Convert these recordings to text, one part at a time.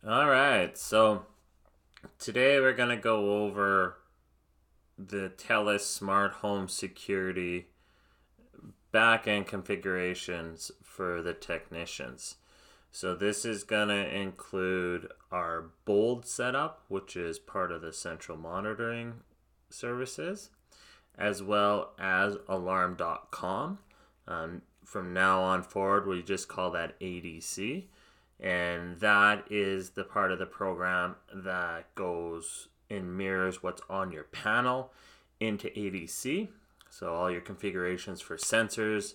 All right, so today we're going to go over the TELUS Smart Home Security backend configurations for the technicians. So this is going to include our Bold setup, which is part of the central monitoring services, as well as alarm.com. From now on forward, we just call that ADC. And that is the part of the program that goes and mirrors what's on your panel into ADC. So all your configurations for sensors,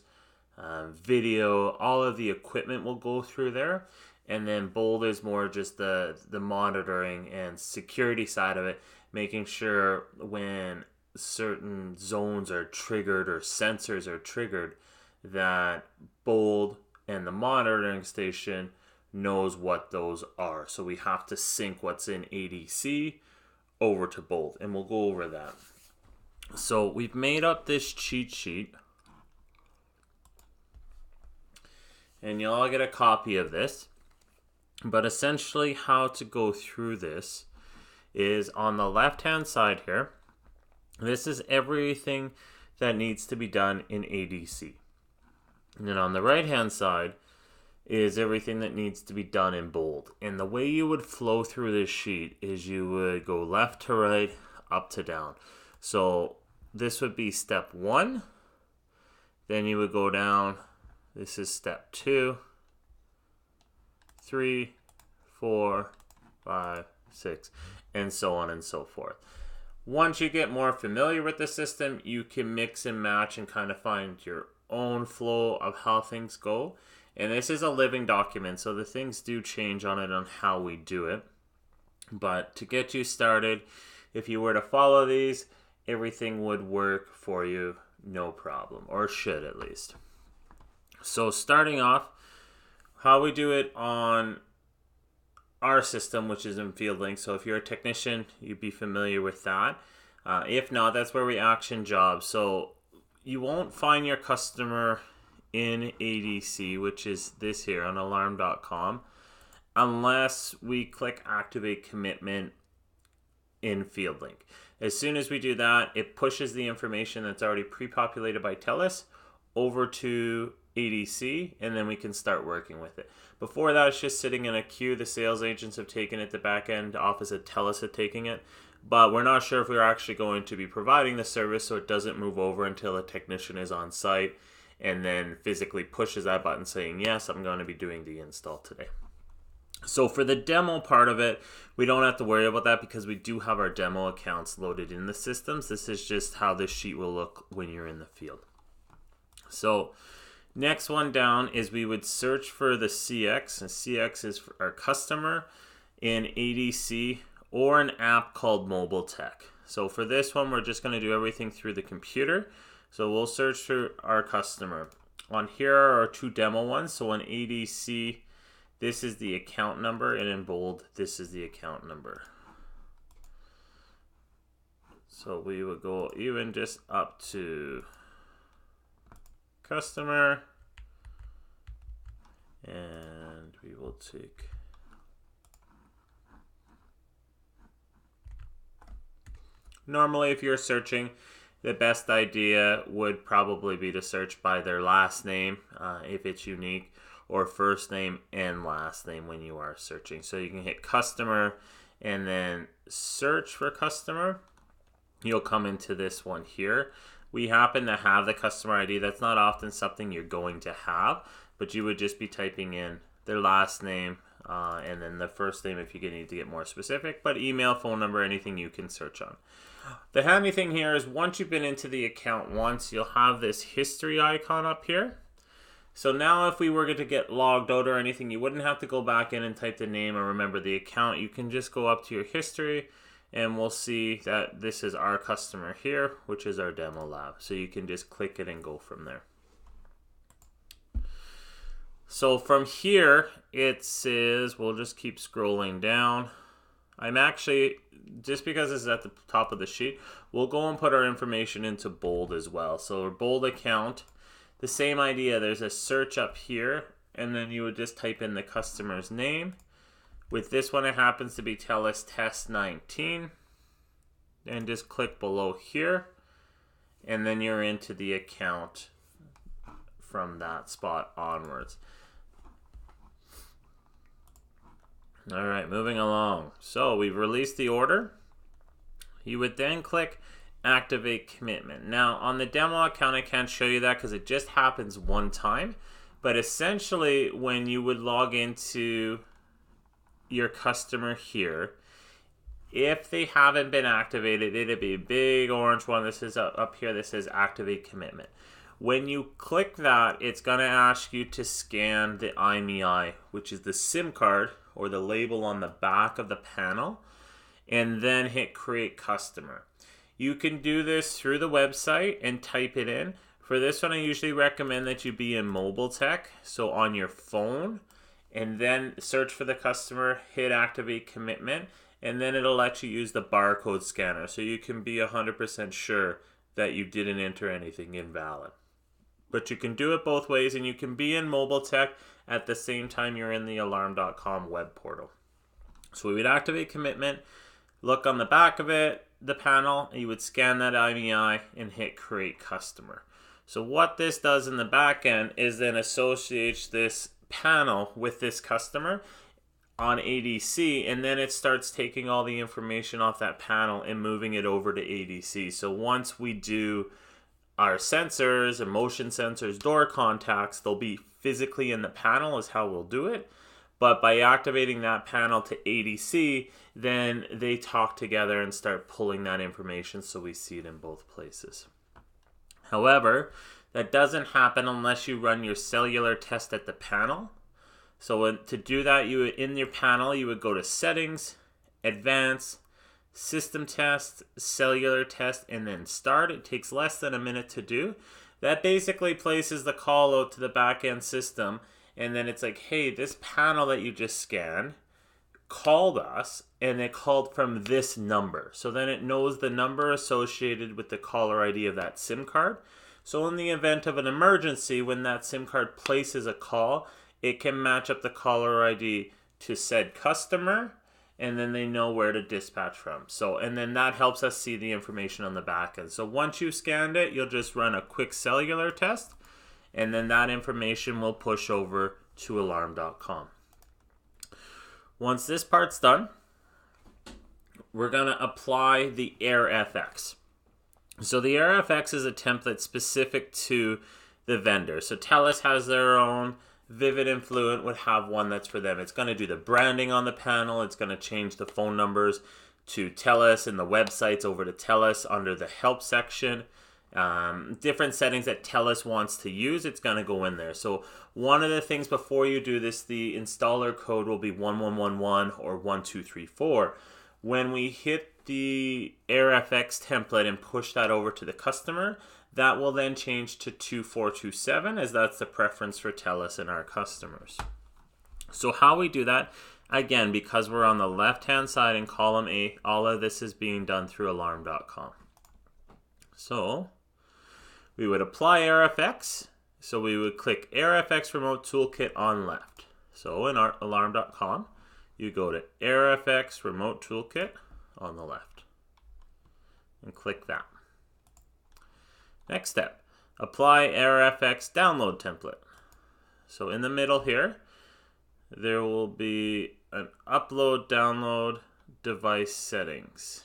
video, all of the equipment will go through there. And then Bold is more just the monitoring and security side of it, making sure when certain zones are triggered or sensors are triggered, that Bold and the monitoring station knows what those are. So we have to sync what's in ADC over to Bold, and we'll go over that. So we've made up this cheat sheet, and you'll all get a copy of this. But essentially how to go through this is on the left-hand side here. This is everything that needs to be done in ADC. And then on the right-hand side is everything that needs to be done in Bold. And the way you would flow through this sheet is you would go left to right, up to down. So this would be step 1. Then you would go down. This is step 2, 3, 4, 5, 6, and so on and so forth. Once you get more familiar with the system, you can mix and match and kind of find your own flow of how things go. And this is a living document, so the things do change on it on how we do it. But to get you started, if you were to follow these, everything would work for you, no problem, or should at least. So starting off, how we do it on our system, which is in FieldLink. So if you're a technician, you'd be familiar with that. If not, that's where we action jobs. So you won't find your customer in ADC, which is this here on alarm.com, unless we click activate commitment in FieldLink. As soon as we do that, it pushes the information that's already pre-populated by TELUS over to ADC, and then we can start working with it. Before that, it's just sitting in a queue. The sales agents have taken it, the back end office at TELUS have taken it, but we're not sure if we're actually going to be providing the service, so it doesn't move over until a technician is on site and then physically pushes that button saying, yes, I'm going to be doing the install today. So for the demo part of it, we don't have to worry about that because we do have our demo accounts loaded in the systems. This is just how this sheet will look when you're in the field. So next one down is we would search for the CX, and CX is for our customer in ADC or an app called Mobile Tech. So for this one, we're just going to do everything through the computer. So we'll search for our customer. On here are our 2 demo ones. So in ADC, this is the account number, and in Bold, this is the account number. So we would go even just up to customer, and we will take normally if you're searching, the best idea would probably be to search by their last name if it's unique, or first name and last name when you are searching. So you can hit customer and then search for customer. You'll come into this one here. We happen to have the customer ID. That's not often something you're going to have, but you would just be typing in their last name and then the first name if you need to get more specific, but email, phone number, anything you can search on. The handy thing here is once you've been into the account once, you'll have this history icon up here. So now if we were to get logged out or anything, you wouldn't have to go back in and type the name or remember the account. You can just go up to your history, and we'll see that this is our customer here, which is our demo lab. So you can just click it and go from there. So from here, it says, we'll just keep scrolling down. I'm actually, just because this is at the top of the sheet, we'll go and put our information into Bold as well. So our Bold account, the same idea. There's a search up here, and then you would just type in the customer's name, With this one, it happens to be TELUS Test 19. And just click below here. And then you're into the account from that spot onwards. All right, moving along. So we've released the order. You would then click Activate Commitment. Now, on the demo account, I can't show you that because it just happens one time. But essentially, when you would log into your customer here, if they haven't been activated, it'd be a big orange one. This is up here. This says Activate Commitment. When you click that, it's going to ask you to scan the IMEI, which is the SIM card or the label on the back of the panel, and then hit Create Customer. You can do this through the website and type it in. For this one, I usually recommend that you be in mobile tech, so on your phone, and then search for the customer, hit Activate Commitment, and then it'll let you use the barcode scanner, so you can be 100% sure that you didn't enter anything invalid. But you can do it both ways, and you can be in mobile tech at the same time you're in the Alarm.com web portal. So we would activate commitment, look on the back of it, the panel, and you would scan that IMEI and hit Create Customer. So what this does in the back end is then associates this panel with this customer on ADC, and then it starts taking all the information off that panel and moving it over to ADC. So once we do our sensors and motion sensors, door contacts, they'll be physically in the panel is how we'll do it. But by activating that panel to ADC, then they talk together and start pulling that information so we see it in both places. However, that doesn't happen unless you run your cellular test at the panel. So to do that, in your panel, you would go to Settings, Advanced, System Test, Cellular Test, and then Start. It takes less than a minute to do. That basically places the call out to the back-end system, and then it's like, hey, this panel that you just scanned called us, and it called from this number. So then it knows the number associated with the caller ID of that SIM card. So in the event of an emergency, when that SIM card places a call, it can match up the caller ID to said customer, and then they know where to dispatch from. So, and then that helps us see the information on the back end. So once you've scanned it, you'll just run a quick cellular test, and then that information will push over to Alarm.com. Once this part's done, we're gonna apply the AirFX. So the AirFX is a template specific to the vendor. So TELUS has their own, Vivid and Fluent would have one that's for them. It's going to do the branding on the panel. It's going to change the phone numbers to TELUS and the websites over to TELUS under the help section. Different settings that TELUS wants to use, it's going to go in there. So one of the things before you do this, the installer code will be 1111 or 1234. When we hit the AirFX template and push that over to the customer, that will then change to 2427, as that's the preference for TELUS and our customers. So how we do that, again, because we're on the left-hand side in column A, all of this is being done through Alarm.com. So we would apply AirFX. So we would click AirFX Remote Toolkit on left. So in our Alarm.com, you go to AirFX Remote Toolkit on the left and click that. Next step, apply AirFX download template. So in the middle here, there will be an upload, download, device settings.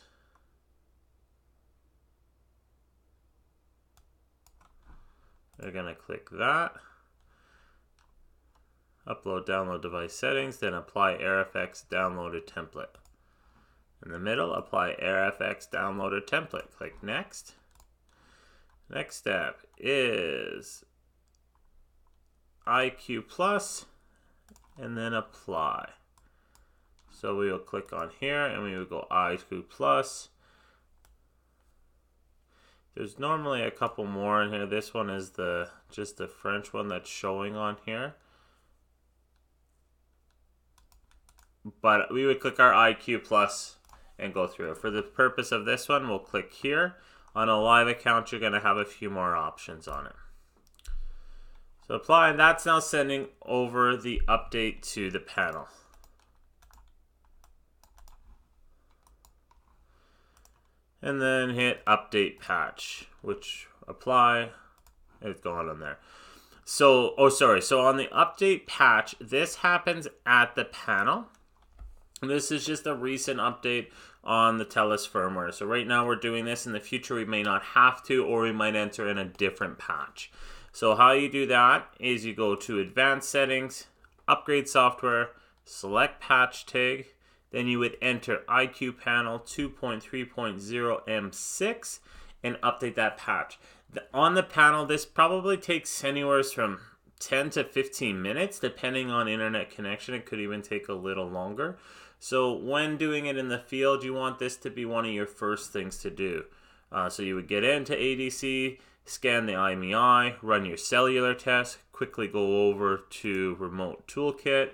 We're going to click that. Upload, download, device settings, then apply AirFX downloaded template. In the middle, apply AirFX downloaded template. Click next. Next step is IQ Plus, and then apply. So we will click on here and we will go IQ Plus. There's normally a couple more in here. This one is just the French one that's showing on here. But we would click our IQ Plus and go through it. For the purpose of this one, we'll click here. On a live account, you're going to have a few more options on it. So apply, and that's now sending over the update to the panel. and then hit update patch, which apply. It's going on there. So, so on the update patch, this happens at the panel. This is just a recent update on the TELUS firmware. So right now we're doing this. In the future we may not have to, or we might enter in a different patch. So how you do that is you go to Advanced Settings, Upgrade Software, select Patch Tag, then you would enter IQ Panel 2.3.0 M6 and update that patch. On the panel, this probably takes anywhere from 10 to 15 minutes, depending on internet connection. It could even take a little longer. So when doing it in the field, you want this to be one of your first things to do. So you would get into ADC, scan the IMEI, run your cellular test, quickly go over to Remote Toolkit,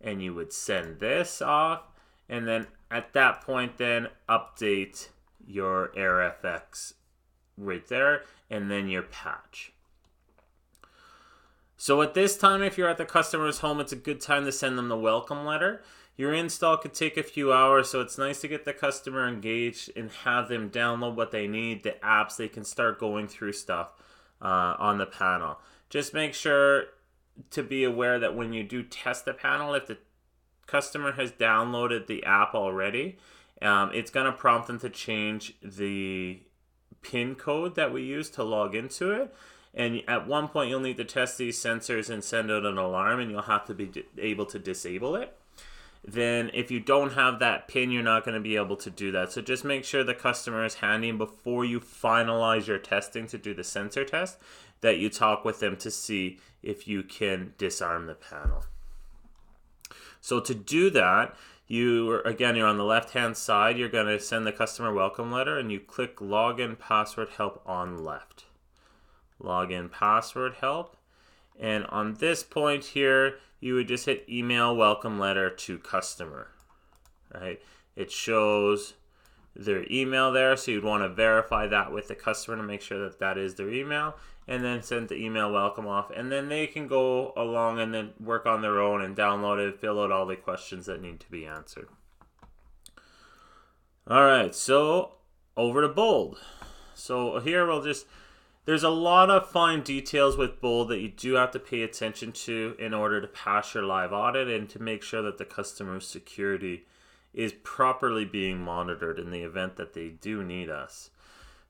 and you would send this off. And then at that point, then update your AirFX right there, and then your patch. So at this time, if you're at the customer's home, it's a good time to send them the welcome letter. Your install could take a few hours, so it's nice to get the customer engaged and have them download what they need, the apps. They can start going through stuff on the panel. Just make sure to be aware that when you do test the panel, if the customer has downloaded the app already, it's going to prompt them to change the PIN code that we use to log into it. And at one point, you'll need to test these sensors and send out an alarm, and you'll have to be able to disable it. Then if you don't have that PIN, you're not going to be able to do that. So just make sure the customer is handy, and before you finalize your testing to do the sensor test, that you talk with them to see if you can disarm the panel. So to do that, you're on the left-hand side. You're going to send the customer welcome letter, and you click Login Password Help on left. Login Password Help. And on this point here, you would just hit Email Welcome Letter to Customer. Right? It shows their email there, so you'd want to verify that with the customer to make sure that that is their email, and then send the email welcome off, and then they can go along and then work on their own and download it, fill out all the questions that need to be answered. Alright, so over to Bold. So here there's a lot of fine details with Bold that you do have to pay attention to in order to pass your live audit and to make sure that the customer's security is properly being monitored in the event that they do need us.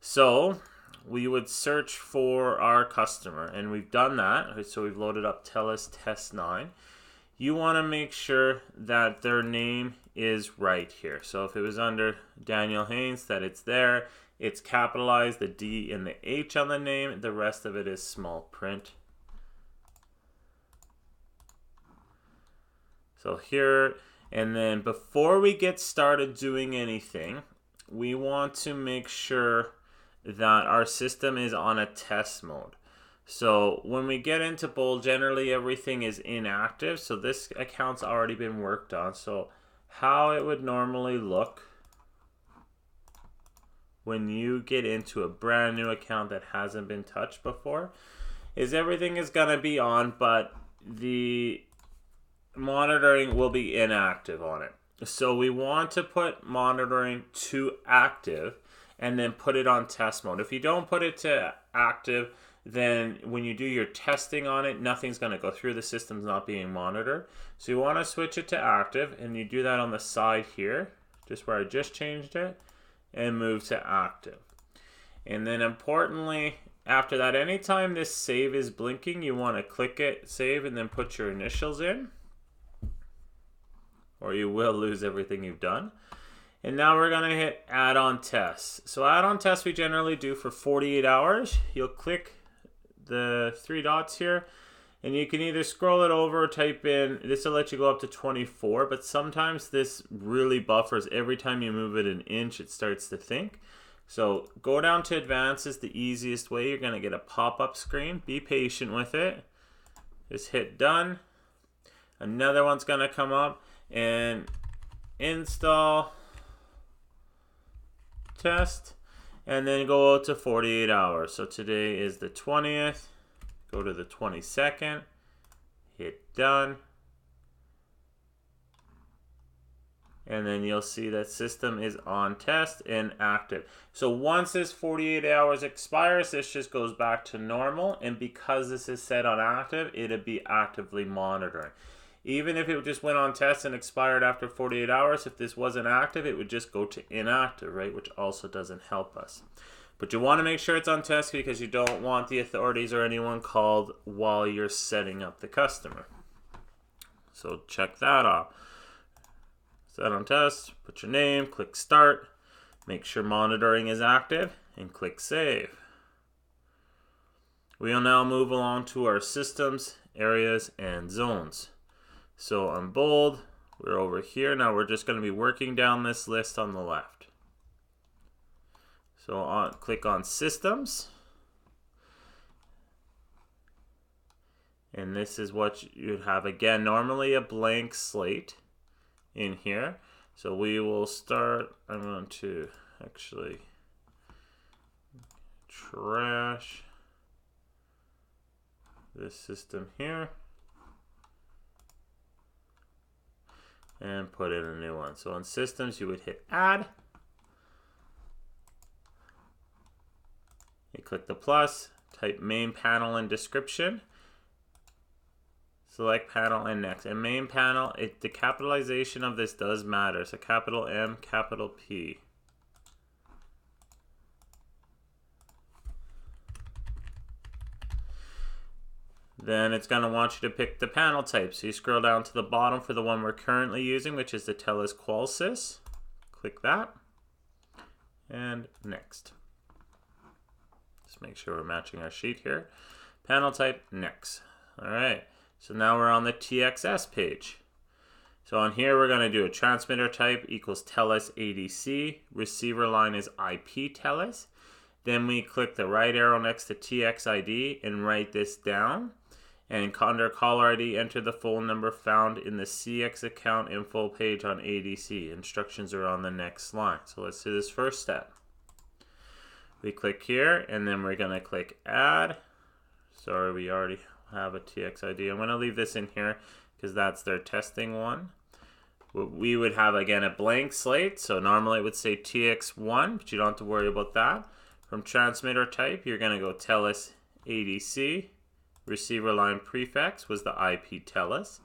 So we would search for our customer, and we've done that. So we've loaded up TELUS Test 9. You want to make sure that their name is right here. So if it was under Daniel Haynes, that it's there. It's capitalized, the D and the H on the name. The rest of it is small print. So here, and then before we get started doing anything, we want to make sure that our system is on a test mode. So when we get into Bold, generally everything is inactive. So this account's already been worked on. So how it would normally look when you get into a brand new account that hasn't been touched before is everything is going to be on, but the monitoring will be inactive on it. So we want to put monitoring to active and then put it on test mode. If you don't put it to active, then when you do your testing on it, nothing's going to go through. The system's not being monitored. So you want to switch it to active, and you do that on the side here, just where I just changed it, and move to active. And then importantly, after that, anytime this save is blinking, you want to click it, save, and then put your initials in, or you will lose everything you've done. And now we're going to hit add-on tests. So add-on tests we generally do for 48 hours. You'll click the three dots here, and you can either scroll it over or type in, this will let you go up to 24, but sometimes this really buffers. Every time you move it an inch, it starts to think. So go down to advanced is the easiest way. You're going to get a pop-up screen. Be patient with it. Just hit done. Another one's going to come up, and install test, and then go out to 48 hours. So today is the 20th. Go to the 22nd. Hit done. and then you'll see that system is on test and active. So once this 48 hours expires, this just goes back to normal, and because this is set on active, it'll be actively monitoring. Even if it just went on test and expired after 48 hours, if this wasn't active, it would just go to inactive, right? Which also doesn't help us. But you want to make sure it's on test because you don't want the authorities or anyone called while you're setting up the customer. So check that off. Set on test, put your name, click start, make sure monitoring is active, and click save. We'll now move along to our systems, areas, and zones. So on bold, we're over here. Now we're just going to be working down this list on the left. So click on systems. And this is what you'd have. Again, normally a blank slate in here. So we will start, I'm going to actually trash this system here and put in a new one. So on systems, you would hit add. You click the plus, type main panel and description. Select panel and next. And main panel, the capitalization of this does matter. So capital M, capital P. Then it's going to want you to pick the panel type. So you scroll down to the bottom for the one we're currently using, which is the TELUS Qualsys. Click that. And next. Just make sure we're matching our sheet here. Panel type, next. All right. So now we're on the TXS page. So on here, we're going to do a transmitter type equals TELUS ADC. Receiver line is IP TELUS. Then we click the right arrow next to TX ID and write this down. And under caller ID, enter the phone number found in the CX account info page on ADC. Instructions are on the next line. So let's do this first step. We click here, and then we're going to click add. Sorry, we already have a TX ID. I'm going to leave this in here because that's their testing one. We would have, again, a blank slate. So normally it would say TX1, but you don't have to worry about that. From transmitter type, you're going to go TELUS ADC. Receiver line prefix was the IP TELUS.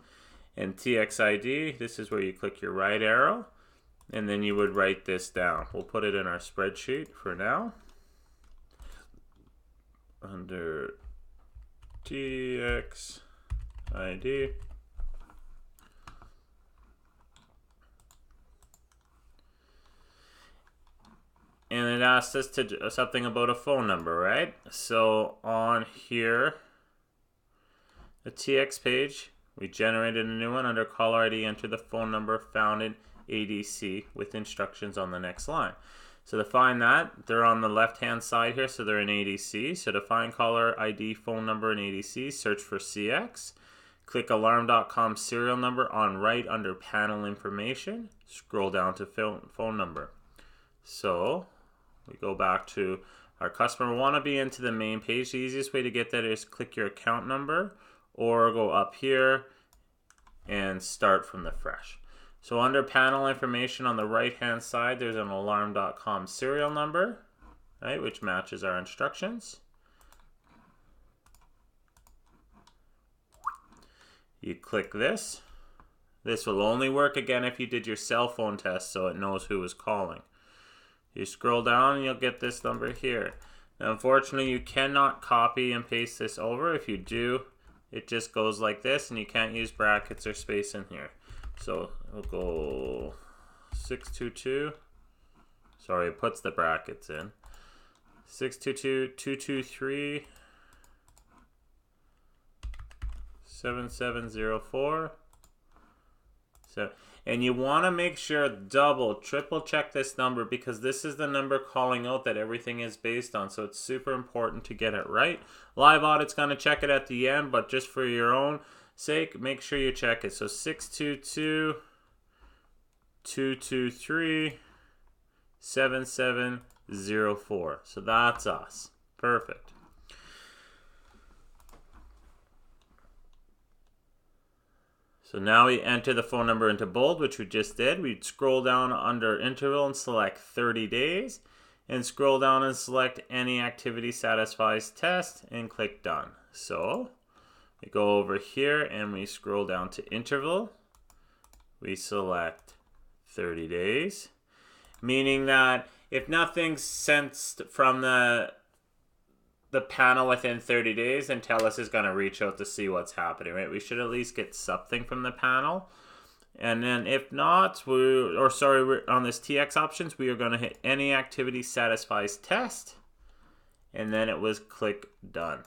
And TX ID, this is where you click your right arrow. And then you would write this down. We'll put it in our spreadsheet for now. Under TX ID. And it asked us to do something about a phone number, right? So on here, the TX page, we generated a new one. Under caller ID, enter the phone number found in ADC with instructions on the next line. So to find that, they're on the left-hand side here, so they're in ADC. So to find caller ID phone number in ADC, search for CX. Click alarm.com serial number on right under panel information. Scroll down to phone number. So we go back to our customer. We want to be into the main page. The easiest way to get that is click your account number or go up here and start from the fresh. So under panel information on the right hand side, there's an alarm.com serial number, right, which matches our instructions. You click this. This will only work again if you did your cell phone test so it knows who is calling. You scroll down and you'll get this number here. Now, unfortunately, you cannot copy and paste this over. If you do, it just goes like this and you can't use brackets or space in here. So we'll go 622. Sorry, it puts the brackets in. 622-223 7704. So, and you want to make sure triple check this number because this is the number calling out that everything is based on. So it's super important to get it right. Live Audit's going to check it at the end, but just for your own sake, make sure you check it. So 622-223 7704. So that's us. Perfect. So now we enter the phone number into bold, which we just did. We'd scroll down under interval and select 30 days. And scroll down and select any activity satisfies test and click done. So we go over here and we scroll down to interval. We select 30 days, meaning that if nothing's sensed from the panel within 30 days, then TELUS is going to reach out to see what's happening, right? We should at least get something from the panel. And then if not, we're on this TX options, we are going to hit any activity satisfies test. And then it was click done.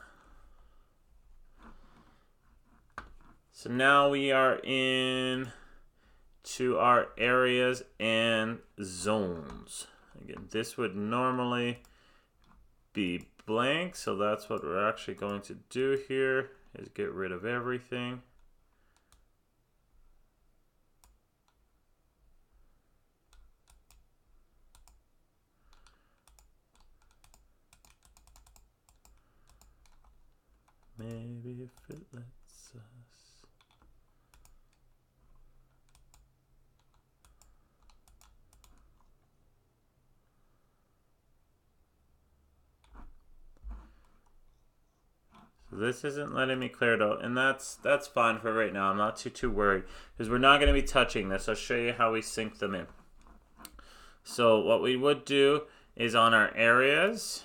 So now we are in to our areas and zones. Again, this would normally be blank, so that's what we're actually going to do here, is get rid of everything. Maybe if it lets us. So this isn't letting me clear it out, and that's fine for right now. I'm not too worried because we're not going to be touching this. I'll show you how we sync them in. So what we would do is on our areas,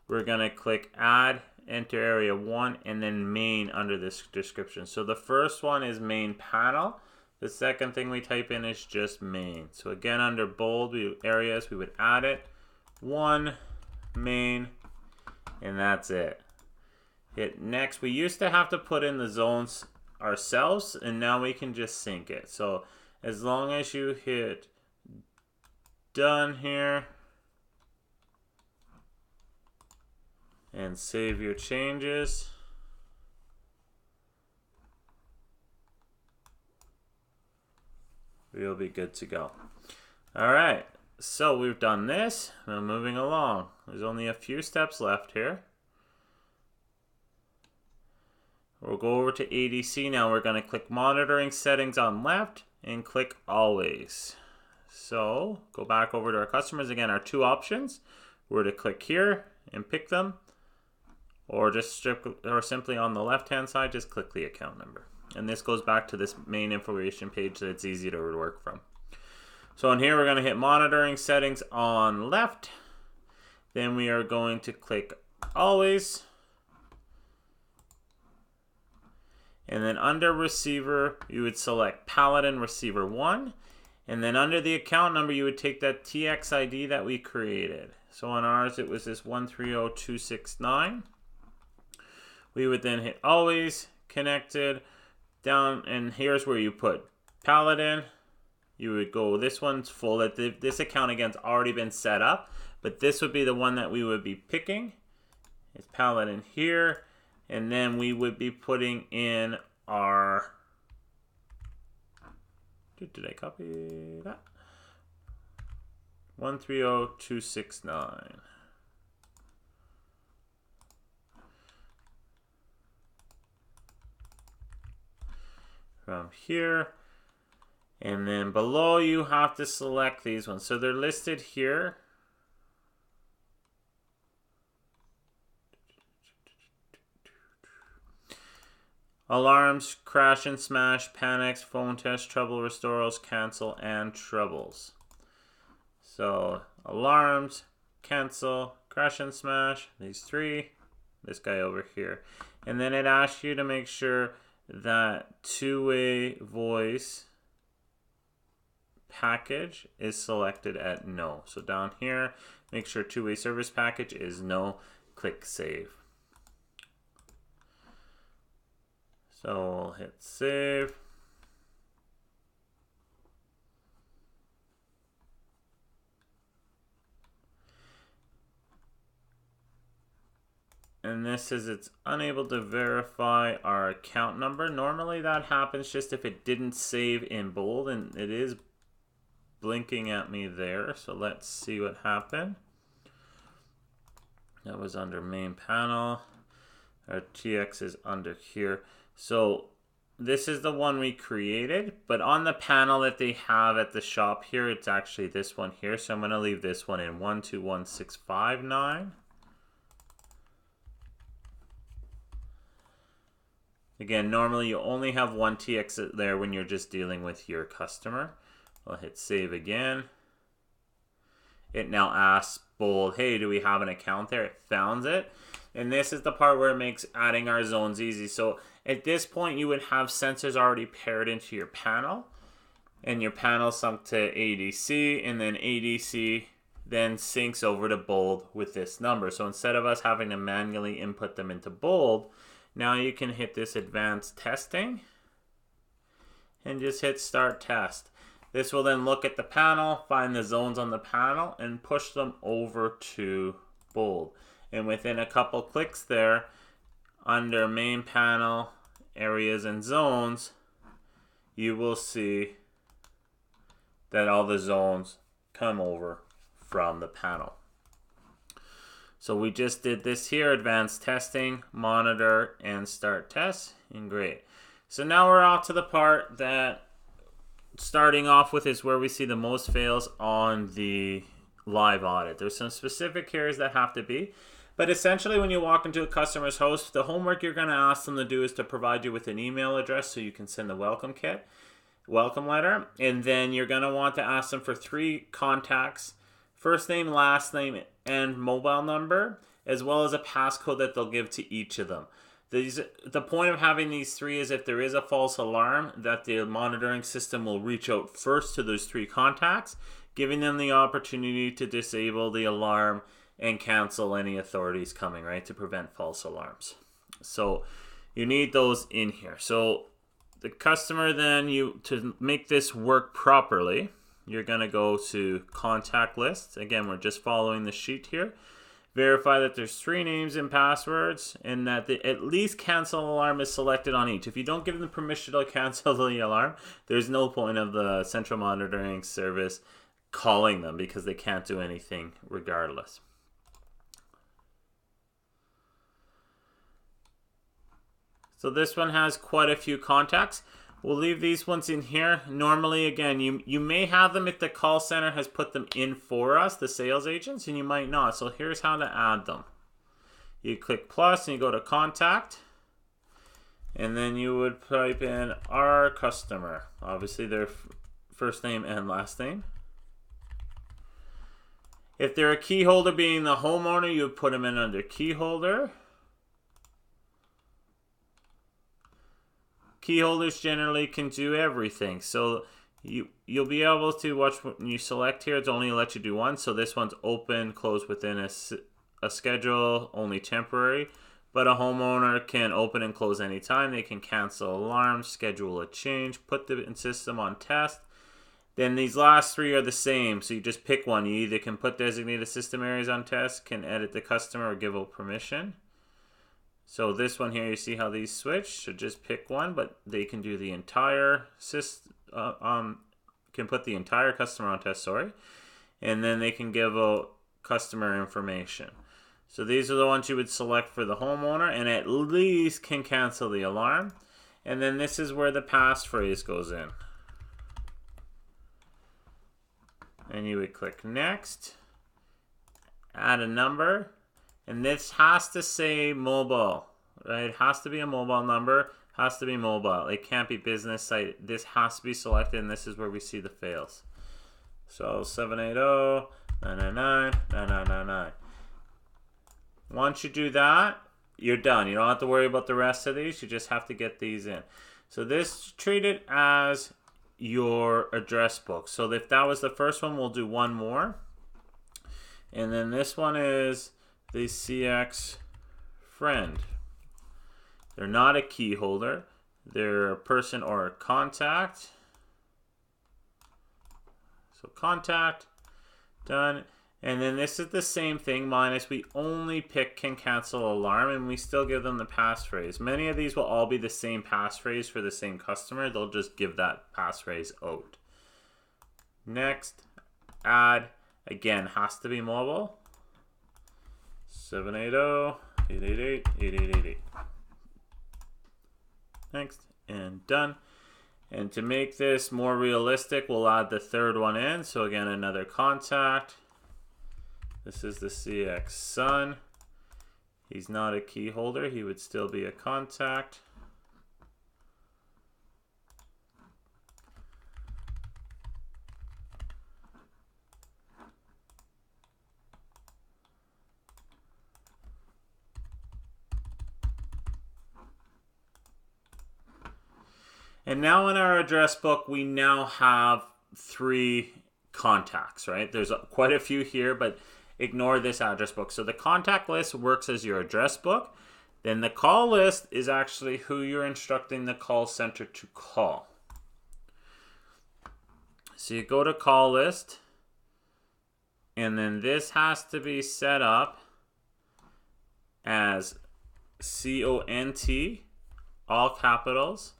we're going to click add, enter area 1, and then main under this description. So the first one is main panel. The second thing we type in is just main. So again, under bold areas, we would add it. 1, main, and that's it. Hit next. We used to have to put in the zones ourselves, and now we can just sync it. So as long as you hit done here and save your changes, we'll be good to go. All right, so we've done this. We're moving along. There's only a few steps left here. We'll go over to ADC now. We're going to click monitoring settings on left and click always. So go back over to our customers. Again, our two options were to click here and pick them, or simply on the left hand side, just click the account number. And this goes back to this main information page that it's easy to work from. So in here, we're going to hit monitoring settings on left. Then we are going to click always. And then under receiver, you would select Paladin receiver 1. And then under the account number, you would take that TX ID that we created. So on ours, it was this 130269. We would then hit always, connected, down, and here's where you put Paladin. You would go, this one's full. This account, again's already been set up, but this would be the one that we would be picking. It's Paladin here. And then we would be putting in our, did I copy that? 130269. From here. And then below you have to select these ones. So they're listed here. Alarms, crash and smash, panics, phone test, trouble restorals, cancel, and troubles. So alarms, cancel, crash and smash, these three, this guy over here. And then it asks you to make sure that two-way voice package is selected at no. So down here, make sure two-way service package is no. Click save. So we'll hit save. And this says it's unable to verify our account number. Normally that happens just if it didn't save in bold, and it is blinking at me there. So let's see what happened. That was under main panel. Our TX is under here. So this is the one we created, but on the panel that they have at the shop here, it's actually this one here. So I'm going to leave this one in 121659. Again, normally you only have one TX there when you're just dealing with your customer. I'll hit save again. It now asks Bold, hey, do we have an account there? It found it. And this is the part where it makes adding our zones easy. So at this point, you would have sensors already paired into your panel. And your panel sunk to ADC. And then ADC then syncs over to Bold with this number. So instead of us having to manually input them into Bold, now you can hit this advanced testing and just hit start test. This will then look at the panel, find the zones on the panel, and push them over to Bold. And within a couple clicks there, under main panel, areas and zones, you will see that all the zones come over from the panel. So we just did this here, advanced testing, monitor, and start test, and great. So now we're off to the part that starting off with is where we see the most fails on the live audit. There's some specific areas that have to be, but essentially when you walk into a customer's house, the homework you're going to ask them to do is to provide you with an email address so you can send the welcome letter, and then you're going to want to ask them for 3 contacts: first name, last name, and mobile number, as well as a passcode that they'll give to each of them. The point of having these 3 is if there is a false alarm, that the monitoring system will reach out first to those 3 contacts, giving them the opportunity to disable the alarm and cancel any authorities coming, right, to prevent false alarms. So you need those in here. So the customer then, to make this work properly, you're going to go to contact list. Again, we're just following the sheet here. Verify that there's 3 names and passwords, and that the at least cancel alarm is selected on each. If you don't give them permission to cancel the alarm, there's no point of the central monitoring service calling them because they can't do anything regardless. So this one has quite a few contacts. We'll leave these ones in here. Normally, again, you may have them if the call center has put them in for us, the sales agents, and you might not. So here's how to add them. You click plus and you go to contact. And then you would type in our customer. Obviously, their first name and last name. If they're a key holder being the homeowner, you would put them in under key holder. Key holders generally can do everything. So you'll be able to watch when you select here, it's only let you do one. So this one's open, close within a schedule, only temporary. But a homeowner can open and close anytime. They can cancel alarms, schedule a change, put the system on test. Then these last 3 are the same. So you just pick one. You either can put designated system areas on test, can edit the customer, or give out permission. So this one here, you see how these switch. So just pick one, but they can do the entire system. Can put the entire customer on test. And then they can give out customer information. So these are the ones you would select for the homeowner, and at least can cancel the alarm. And then this is where the passphrase goes in. And you would click next, add a number. And this has to say mobile, right? It has to be a mobile number, has to be mobile. It can't be business site. This has to be selected, and this is where we see the fails. So 780-999-9999. Once you do that, you're done. You don't have to worry about the rest of these. You just have to get these in. So this, treat it as your address book. So if that was the first one, we'll do one more. And then this one is the CX friend. They're not a key holder. They're a person or a contact. So contact, done. And then this is the same thing, minus we only pick can cancel alarm, and we still give them the passphrase. Many of these will all be the same passphrase for the same customer. They'll just give that passphrase out. Next, add. Again, has to be mobile. 780-888-8888. Next, and done. And to make this more realistic, we'll add the third one in. So again, another contact. This is the CX Sun. He's not a key holder. He would still be a contact. And now in our address book, we now have 3 contacts, right? There's quite a few here, but ignore this address book. So the contact list works as your address book. Then the call list is actually who you're instructing the call center to call. So you go to call list, and then this has to be set up as CONT, all capitals,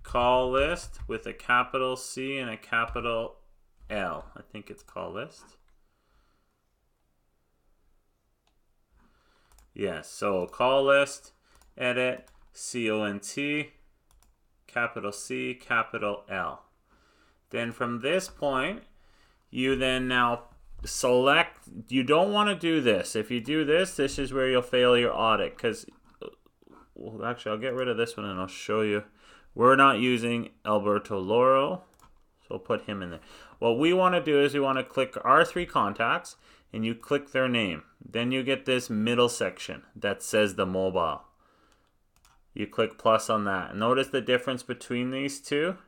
call list with a capital C and a capital L. I think it's call list. Yes, so call list, edit, CONT, capital C, capital L. Then from this point, you then now select, you don't want to do this. If you do this, this is where you'll fail your audit, because, well, actually, I'll get rid of this one and I'll show you. We're not using Alberto Loro, so we'll put him in there. What we want to do is we want to click our 3 contacts, and you click their name. Then you get this middle section that says the mobile. You click plus on that. Notice the difference between these two.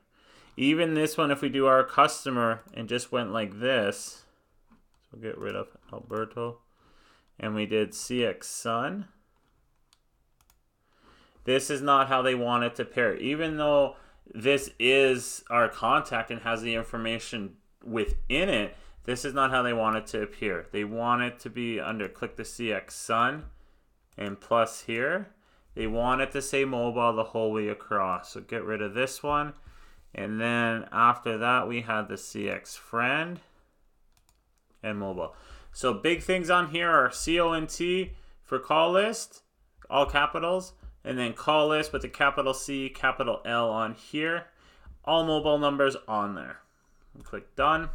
Even this one, if we do our customer and just went like this, so get rid of Alberto, and we did CX Sun. This is not how they want it to pair. Even though this is our contact and has the information within it, this is not how they want it to appear. They want it to be under click the CX Sun and plus here. They want it to say mobile the whole way across. So get rid of this one. And then after that, we have the CX Friend and mobile. So big things on here are CONT for call list, all capitals. And then call list with the capital C, capital L on here. All mobile numbers on there. And click done.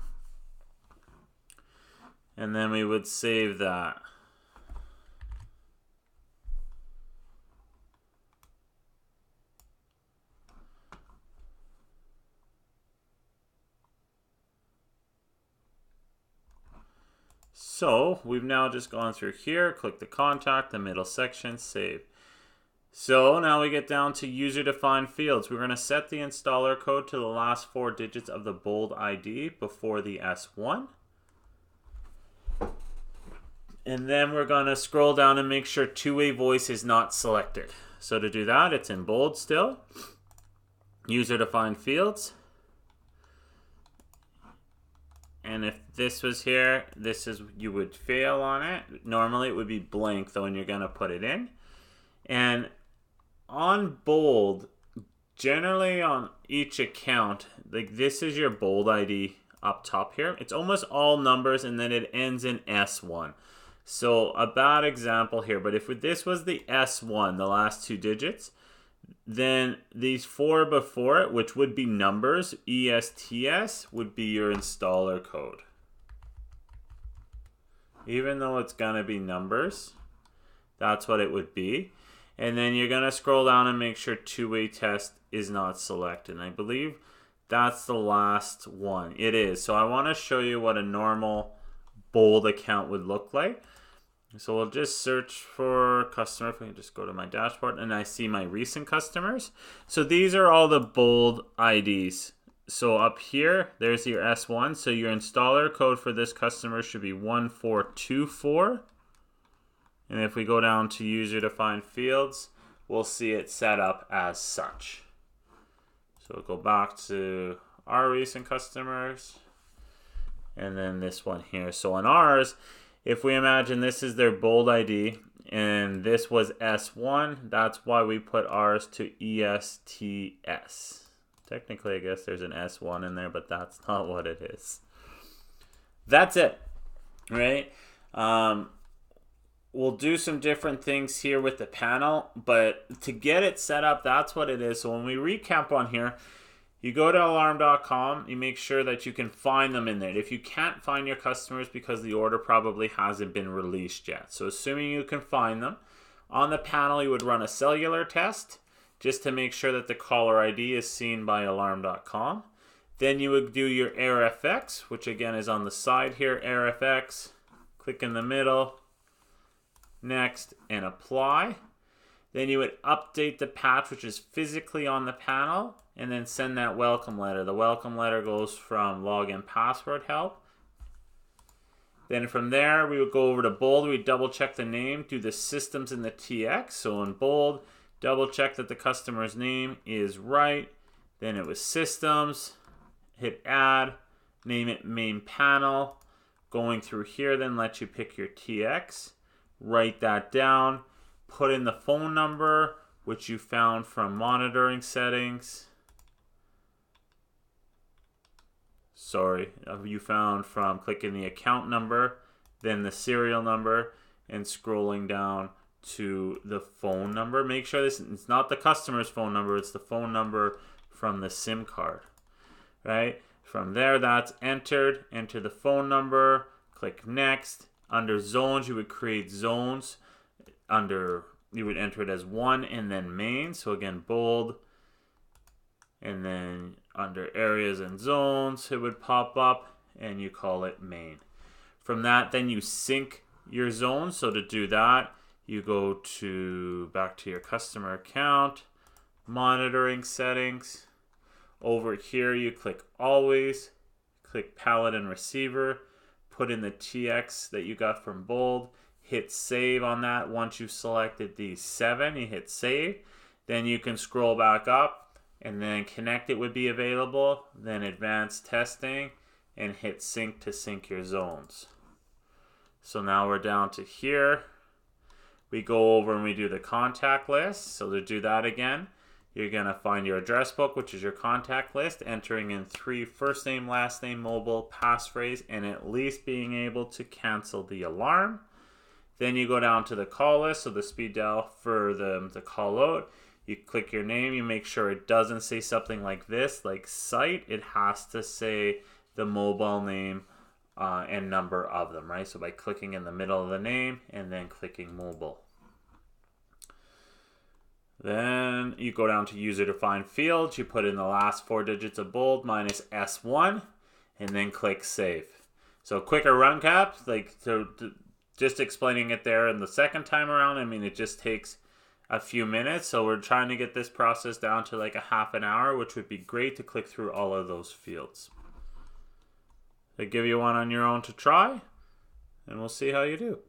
And then we would save that. So we've now just gone through here, click the contact, the middle section, save. So now we get down to user-defined fields. We're going to set the installer code to the last 4 digits of the bold ID before the S1. And then we're going to scroll down and make sure two-way voice is not selected. So to do that, it's in bold still. User-defined fields. And if this was here, this is, you would fail on it. Normally it would be blank though, and you're going to put it in. And on bold, generally on each account, like this is your bold ID up top here. It's almost all numbers and then it ends in S1. So a bad example here, but if this was the S1, the last 2 digits, then these 4 before it, which would be numbers, ESTS, would be your installer code. Even though it's going to be numbers, that's what it would be. And then you're going to scroll down and make sure two-way test is not selected. And I believe that's the last one. It is. So I want to show you what a normal bold account would look like. So we'll just search for customer. If I can just go to my dashboard and I see my recent customers. So these are all the bold IDs. So up here, there's your S1. So your installer code for this customer should be 1424. And if we go down to user-defined fields, we'll see it set up as such. So we'll go back to our recent customers. And then this one here. So on ours, if we imagine this is their bold ID and this was S1, that's why we put ours to ESTS. Technically, I guess there's an S1 in there, but that's not what it is. That's it, right? we'll do some different things here with the panel, but to get it set up, that's what it is. So when we recap on here, you go to alarm.com, you make sure that you can find them in there. If you can't find your customers because the order probably hasn't been released yet. So assuming you can find them, on the panel you would run a cellular test just to make sure that the caller ID is seen by alarm.com. Then you would do your AirFX, which again is on the side here, AirFX, click in the middle, next, and apply. Then you would update the patch, which is physically on the panel, and then send that welcome letter. The welcome letter goes from login password help. Then from there, we would go over to Bold. We double check the name, do the systems in the TX. So in Bold, double check that the customer's name is right. Then it was systems, hit add, name it main panel. Going through here, then let you pick your TX, write that down, put in the phone number, which you found from monitoring settings. You found from clicking the account number, then the serial number, and scrolling down to the phone number. Make sure this it's not the customer's phone number, it's the phone number from the SIM card, right? From there, that's entered. Enter the phone number, click next. Under zones, you would create zones. You would enter it as 1 and then main. So again, bold. And then under areas and zones, it would pop up and you call it main. From that, then you sync your zone. So to do that, you go back to your customer account, monitoring settings. Over here, you click always, click palette and receiver, put in the TX that you got from Bold, hit save on that. Once you've selected these 7, you hit save. Then you can scroll back up and then connect it would be available, then advanced testing, and hit sync to sync your zones. So now we're down to here. We go over and we do the contact list. So to do that again, you're going to find your address book, which is your contact list, entering in 3 first name, last name, mobile, passphrase, and at least being able to cancel the alarm. Then you go down to the call list, so the speed dial for them to call out. You click your name, you make sure it doesn't say something like this, like site. It has to say the mobile name and number of them, right? So by clicking in the middle of the name and then clicking mobile. Then you go down to user-defined fields. You put in the last 4 digits of Bold minus S1 and then click save. So quicker run caps, just explaining it there and the second time around, I mean, it just takes a few minutes. So we're trying to get this process down to like a half an hour, which would be great to click through all of those fields. I give you one on your own to try, and we'll see how you do.